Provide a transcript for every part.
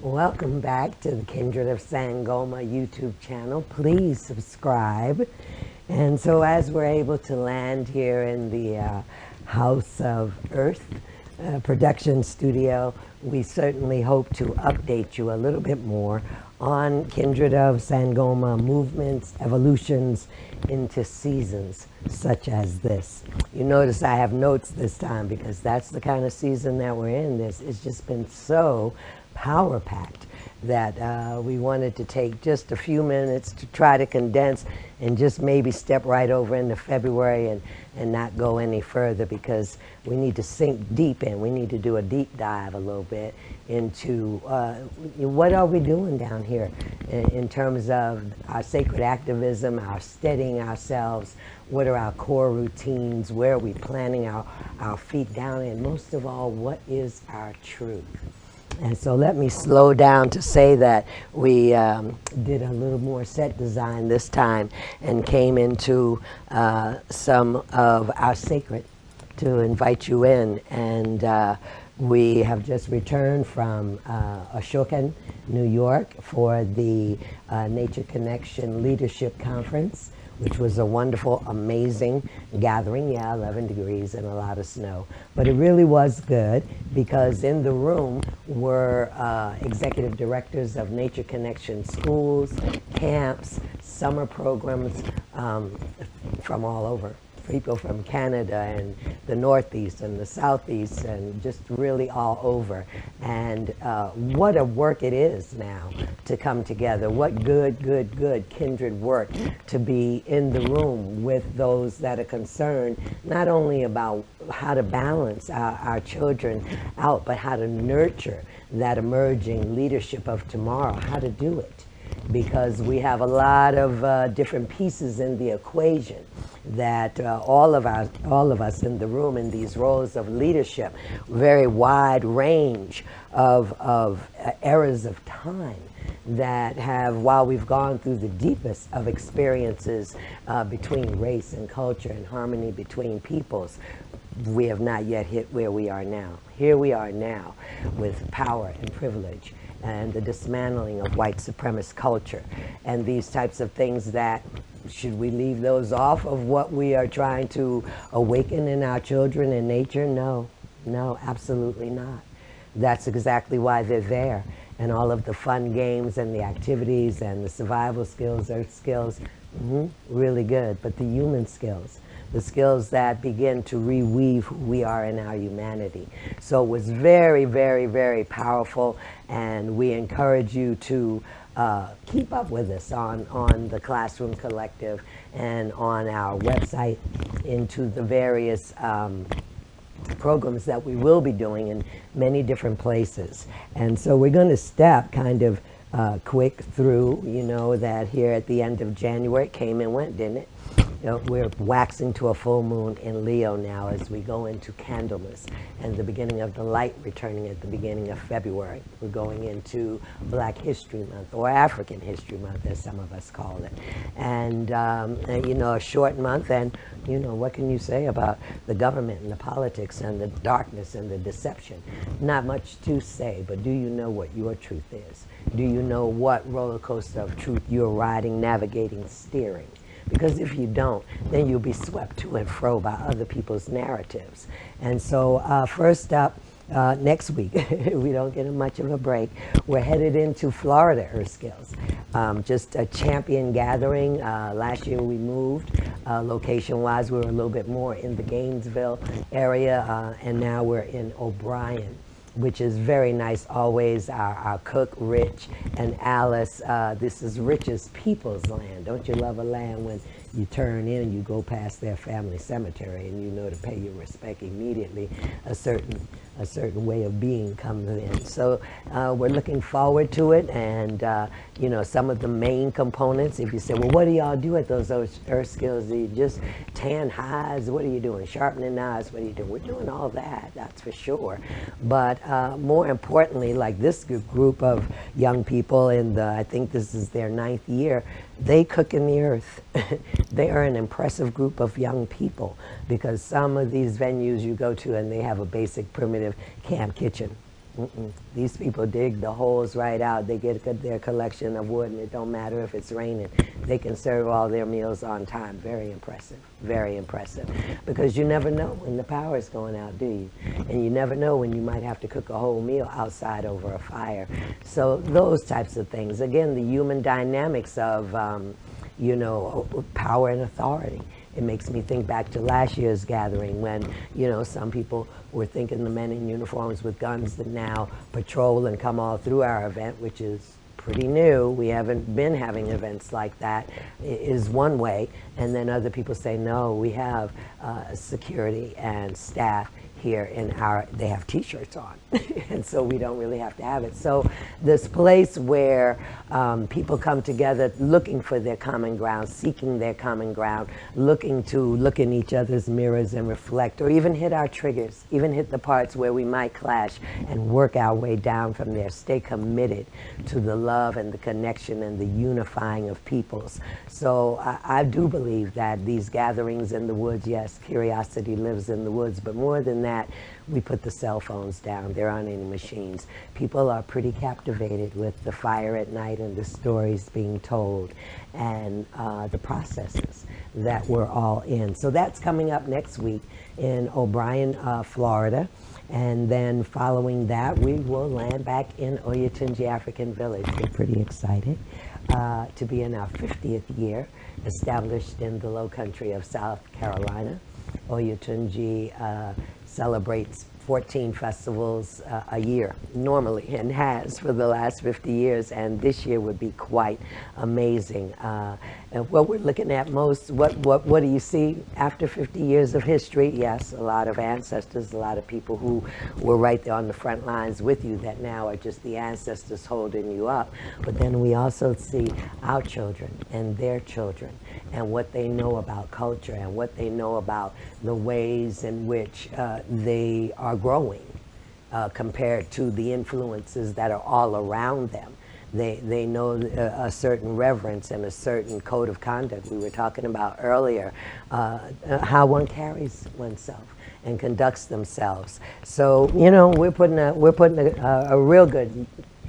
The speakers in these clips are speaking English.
Welcome back to the Kindred of Sangoma YouTube channel. Please subscribe. And so as we're able to land here in the House of Earth production studio, we certainly hope to update you a little bit more on Kindred of Sangoma movements, evolutions into seasons such as this. You notice I have notes this time because that's the kind of season that we're in. This has just been so power-packed that we wanted to take just a few minutes to try to condense and just maybe step right over into February and not go any further, because we need to sink deep in. We need to do a deep dive a little bit into what are we doing down here in terms of our sacred activism, our steadying ourselves, what are our core routines, where are we planting our feet down, and most of all, what is our truth? And so let me slow down to say that we did a little more set design this time and came into some of our sacred to invite you in. And we have just returned from Ashokan, New York for the Nature Connection Leadership Conference, which was a wonderful, amazing gathering. Yeah, 11 degrees and a lot of snow. But it really was good because in the room were executive directors of Nature Connection schools, camps, summer programs from all over. People from Canada and the Northeast and the Southeast and just really all over. And what a work it is now to come together. What good kindred work to be in the room with those that are concerned not only about how to balance our children out, but how to nurture that emerging leadership of tomorrow, how to do it. Because we have a lot of different pieces in the equation that all of us in the room in these roles of leadership, very wide range of eras of time that have, while we've gone through the deepest of experiences between race and culture and harmony between peoples, we have not yet hit where we are now. Here we are now with power and privilege and the dismantling of white supremacist culture and these types of things that, should we leave those off of what we are trying to awaken in our children and nature? No, absolutely not. That's exactly why they're there. And all of the fun games and the activities and the survival skills, earth skills, really good. But the human skills, the skills that begin to reweave who we are in our humanity. So it was very, very, very powerful, and we encourage you to keep up with us on the Classroom Collective and on our website into the various programs that we will be doing in many different places. And so we're going to step kind of quick through, you know, that here at the end of January, it came and went, didn't it? You know, we're waxing to a full moon in Leo now as we go into Candlemas and the beginning of the light returning at the beginning of February. We're going into Black History Month, or African History Month as some of us call it. And you know, a short month, and you know, what can you say about the government and the politics and the darkness and the deception? Not much to say, but do you know what your truth is? Do you know what roller coaster of truth you're riding, navigating, steering? Because if you don't, then you'll be swept to and fro by other people's narratives. And so first up, next week, we don't get much of a break, we're headed into Florida Earth Skills. Just a champion gathering. Last year we moved. Location-wise, we were a little bit more in the Gainesville area, and now we're in O'Brien, which is very nice. Always our cook, Rich, and Alice. This is Rich's people's land. Don't you love a land when you turn in and you go past their family cemetery and you know to pay your respect immediately? A certain way of being comes in. So we're looking forward to it, and you know, some of the main components. If you say, well, what do y'all do at those earth skills? Do you just tan hides? What are you doing? Sharpening knives? What are you doing? We're doing all that, that's for sure. But more importantly, like this group of young people in the, I think this is their 9th year, they cook in the earth. They are an impressive group of young people, because some of these venues you go to and they have a basic primitive camp kitchen. These people dig the holes right out. They get their collection of wood, and it don't matter if it's raining. They can serve all their meals on time. Very impressive. Very impressive. Because you never know when the power's going out, do you? And you never know when you might have to cook a whole meal outside over a fire. So those types of things. Again, the human dynamics of, power and authority. It makes me think back to last year's gathering when, some people were thinking the men in uniforms with guns that now patrol and come all through our event, which is pretty new. We haven't been having events like that, is one way. And then other people say, no, we have security and staff here in they have t-shirts on. And so we don't really have to have it. So this place where people come together looking for their common ground, seeking their common ground, looking to look in each other's mirrors and reflect, or even hit our triggers, even hit the parts where we might clash and work our way down from there. Stay committed to the love and the connection and the unifying of peoples. So I do believe that these gatherings in the woods, yes, curiosity lives in the woods, but more than that, we put the cell phones down. There aren't any machines. People are pretty captivated with the fire at night and the stories being told and the processes that we're all in. So that's coming up next week in O'Brien, Florida. And then following that, we will land back in Oyotunji African Village. We're pretty excited to be in our 50th year, established in the low country of South Carolina. Oyotunji celebrates 14 festivals a year normally, and has for the last 50 years, and this year would be quite amazing. And what we're looking at most, what do you see after 50 years of history? Yes, a lot of ancestors, a lot of people who were right there on the front lines with you that now are just the ancestors holding you up. But then we also see our children and their children and what they know about culture and what they know about the ways in which they are growing compared to the influences that are all around them. They know a certain reverence and a certain code of conduct. We were talking about earlier how one carries oneself and conducts themselves. So we're putting a real good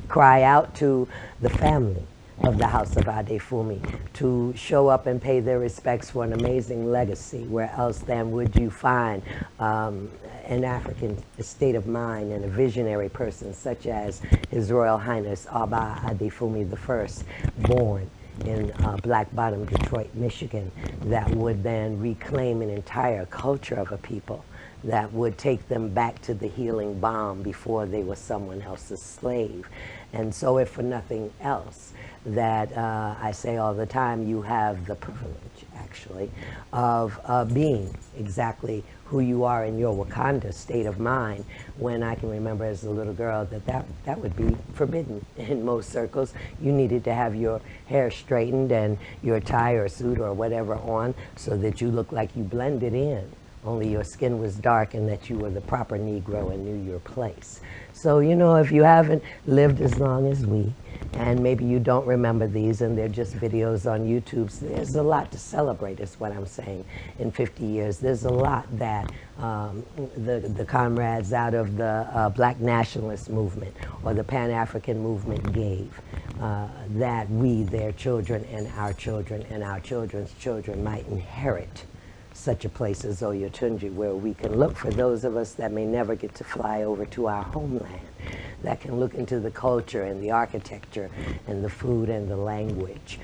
cry out to the family of the House of Adefumi to show up and pay their respects for an amazing legacy. Where else then would you find an African state of mind and a visionary person such as His Royal Highness Aba Adefumi I, born in Black Bottom, Detroit, Michigan, that would then reclaim an entire culture of a people, that would take them back to the healing balm before they were someone else's slave. And so if for nothing else, that I say all the time, you have the privilege, actually, of being exactly who you are in your Wakanda state of mind, when I can remember as a little girl that would be forbidden in most circles. You needed to have your hair straightened and your tie or suit or whatever on so that you looked like you blended in. Only your skin was dark and that you were the proper Negro and knew your place. So, if you haven't lived as long as we, and maybe you don't remember these and they're just videos on YouTube, so there's a lot to celebrate is what I'm saying. In 50 years, there's a lot that the comrades out of the Black nationalist movement or the Pan-African movement gave, that we, their children and our children's children might inherit such a place as Oyotunji, where we can look for those of us that may never get to fly over to our homeland, that can look into the culture and the architecture and the food and the language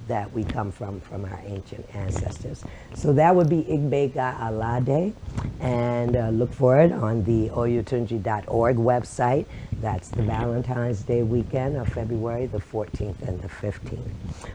that we come from our ancient ancestors. So that would be Igbega Alade, and look for it on the oyotunji.org website. That's the Valentine's Day weekend of February the 14th and the 15th.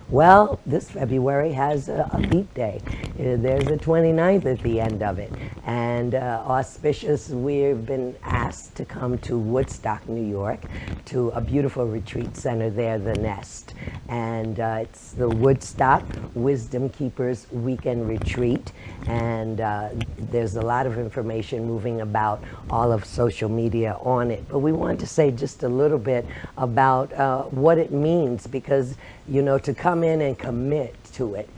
Well, this February has a leap day. There's a 29th at the end of it. And auspicious, we've been asked to come to Woodstock, New York, to a beautiful retreat center there, The Nest. and it's the Woodstock Wisdomkeepers Weekend Retreat, and there's a lot of information moving about all of social media on it. But we wanted to say just a little bit about what it means, because, you know, to come in and commit to it,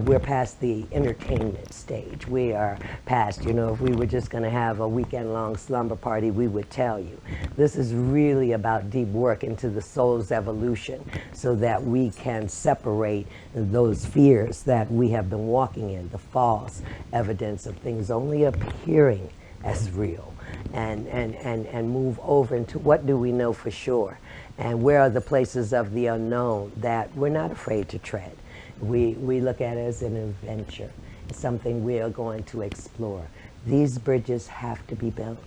we're past the entertainment stage. We are past, you know, if we were just going to have a weekend-long slumber party, we would tell you. This is really about deep work into the soul's evolution, so that we can separate those fears that we have been walking in, the false evidence of things only appearing as real, and move over into what do we know for sure, and where are the places of the unknown that we're not afraid to tread. We look at it as an adventure, something we are going to explore. These bridges have to be built.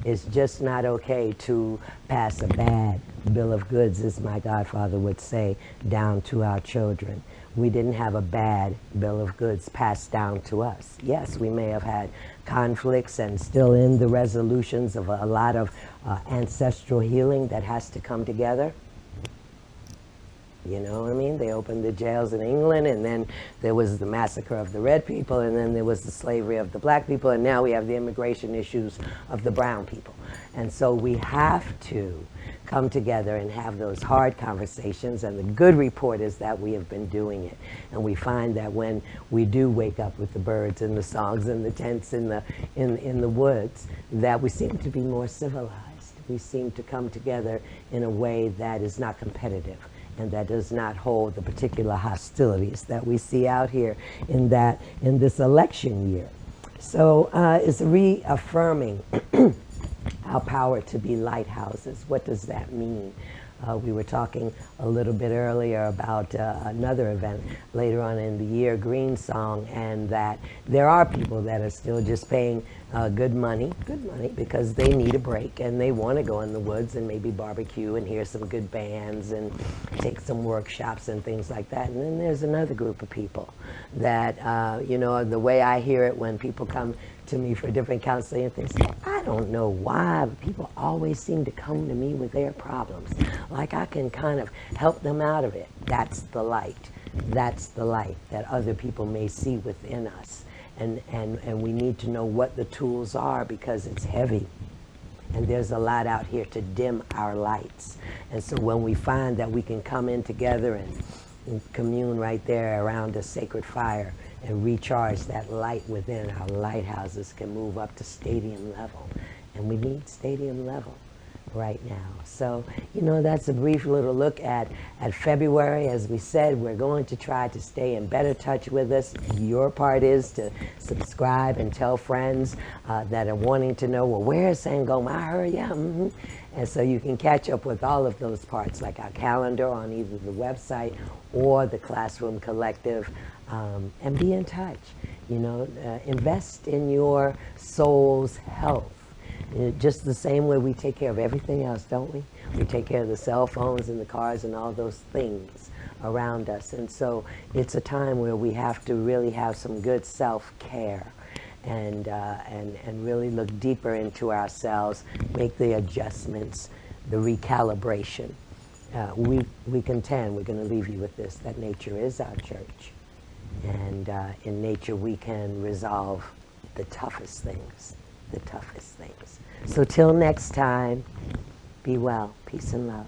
It's just not okay to pass a bad bill of goods, as my godfather would say, down to our children. We didn't have a bad bill of goods passed down to us. Yes, we may have had conflicts and still in the resolutions of a lot of ancestral healing that has to come together. You know what I mean? They opened the jails in England, and then there was the massacre of the red people, and then there was the slavery of the black people, and now we have the immigration issues of the brown people. And so we have to come together and have those hard conversations, and the good report is that we have been doing it. And we find that when we do wake up with the birds and the songs and the tents in the woods, that we seem to be more civilized. We seem to come together in a way that is not competitive, and that does not hold the particular hostilities that we see out here in this election year. So it's reaffirming our power to be lighthouses. What does that mean? We were talking a little bit earlier about another event later on in the year, GreenSong, and that there are people that are still just paying good money, because they need a break and they want to go in the woods and maybe barbecue and hear some good bands and take some workshops and things like that. And then there's another group of people that, you know, the way I hear it when people come to me for different counseling and things, I don't know why, but people always seem to come to me with their problems. Like I can kind of help them out of it. That's the light. That's the light that other people may see within us. And we need to know what the tools are, because it's heavy. And there's a lot out here to dim our lights. And so when we find that we can come in together and commune right there around a sacred fire and recharge that light within, our lighthouses can move up to stadium level. And we need stadium level right now. So, you know, that's a brief little look at February. As we said, we're going to try to stay in better touch with us. Your part is to subscribe and tell friends that are wanting to know, well, where's Sangoma? I heard, yeah, And so you can catch up with all of those parts, like our calendar on either the website or the Classroom Collective, and be in touch. You know, invest in your soul's health. Just the same way we take care of everything else, don't we? We take care of the cell phones and the cars and all those things around us. And so it's a time where we have to really have some good self-care and really look deeper into ourselves, make the adjustments, the recalibration. We contend, we're going to leave you with this, that nature is our church. And in nature we can resolve the toughest things. The toughest things. So till next time, be well, peace and love.